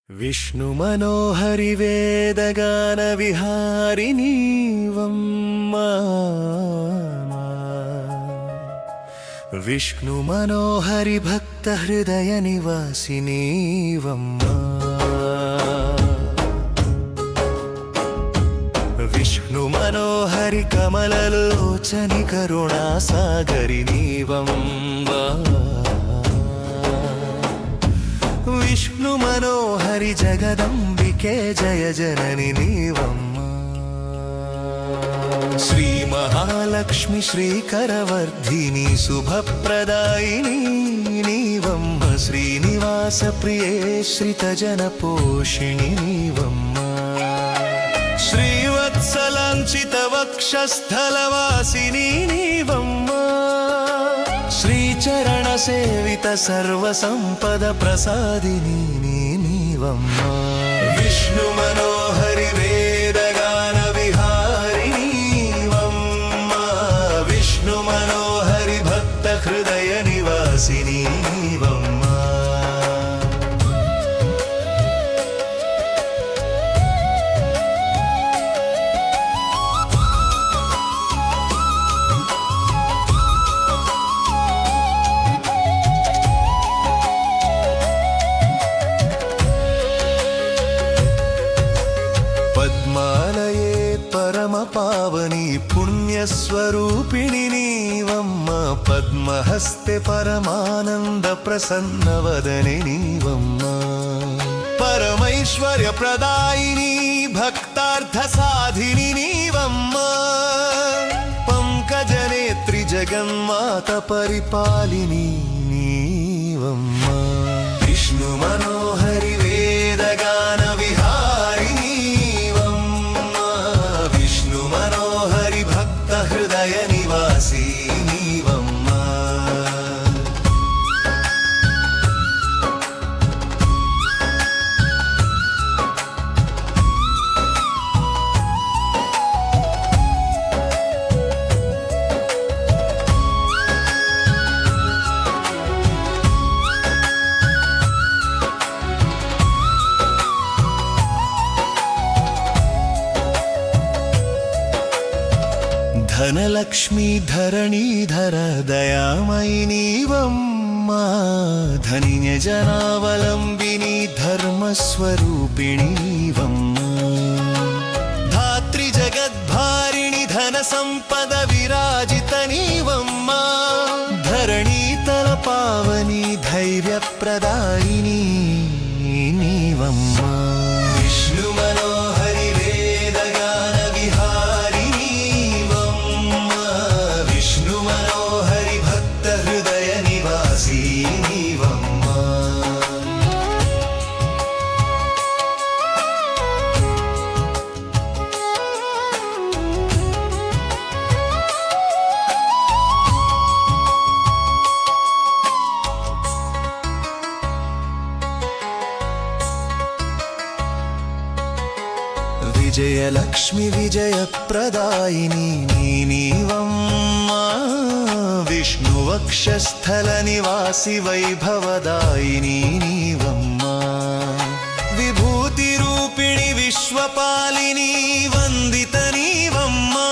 विष्णु मनोहरि वेदगान विहारिणी वम्मा विष्णु मनोहरि भक्त हृदय निवासिनी वम्मा विष्णु मनोहरि कमललोचनि करुणा सागरिणी वम्मा विष्णु मनोहरि जगदंबिके जय जननि नीवम्मा श्री महालक्ष्मी श्रीकरवर्धिनी शुभप्रदायिनी नीवम्मा श्रीनिवास प्रिये श्रितजनपोषिणी नीवम्मा श्रीवत्सलाञ्चित वक्षस्थलवासिनी नीवम्मा श्रीचरण सेवित सर्वसंपद प्रसादिनी नीवम्मा विष्णु मनोहरि वेदगान विहारिणी वम्मा विष्णु मनोहरि भक्त हृदय निवासिनी वम्मा पद्मालये परम पावनी पुण्यस्वरूपिणी नीवम्मा पद्महस्ते परमानंद प्रसन्न वदने नीवम्मा परमैश्वर्य प्रदायिनी भक्तार्थ साधिनी नीवम्मा पंकजनेत्री जगन्माता परिपालिनी नीवम्मा विष्णु मनोहरि वेदगान विहारिणी हृदय निवासिनी वम्मा धनलक्ष्मी धरणीधर दयामयी नीवम्मा धन्य जनावलंबिनी धर्मस्वरूपिणी वम्मा धात्री जगद्भारिणी धन संपद विराजित नीवम्मा धरणीतल पावनी धैर्य प्रदायिनी नीवम्मा विष्णु मनोहरि वेदगान विहारिणी विष्णु मनोहरि भक्त हृदय निवासिनी वम्मा विजयलक्ष्मी विजयप्रदायिनी नीवम्मा विष्णुवक्षस्थल निवासि वैभवदायिनी नीवम्मा विभूतिरूपिणी विश्वपालिनी वन्दित नीवम्मा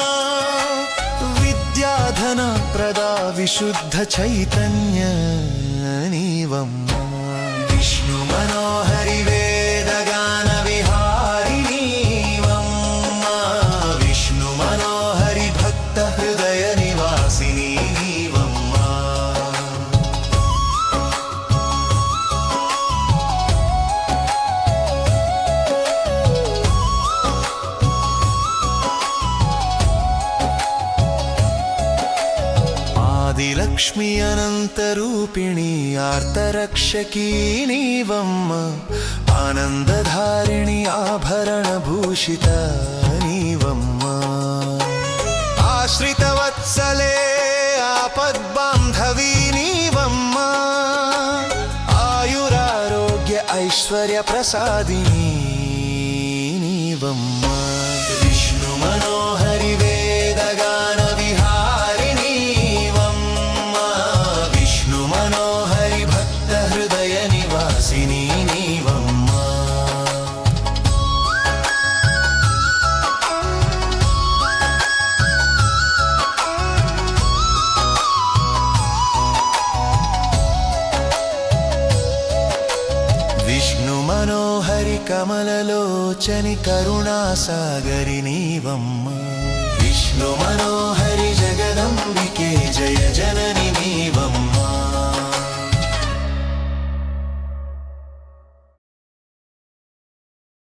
विद्याधन प्रदा विशुद्ध चैतन्य नीवम्मा विष्णु मनोहरि वेदगान विहारिणी हृदय निवासिनी वम्मा आदिलक्ष्मी अनन्तरूपिणी आर्तरक्षकी नीवम्मा आनन्दधारिणी आभरणभूषिता नीवम्मा आश्रितवत्सले आपद्बान्धवी नीवम्मा आयुरारोग्य ऐश्वर्य प्रसादिनी नीवम्मा विष्णु मनोहरि वेदगान विहारिणी वम्मा विष्णु मनोहरि भक्त हृदय निवासिनी नीवम्मा మనోహరి కమలలోచని కరుణాసాగరి నీవమ్మ విష్ణు మనోహరి జగదంబికే జయ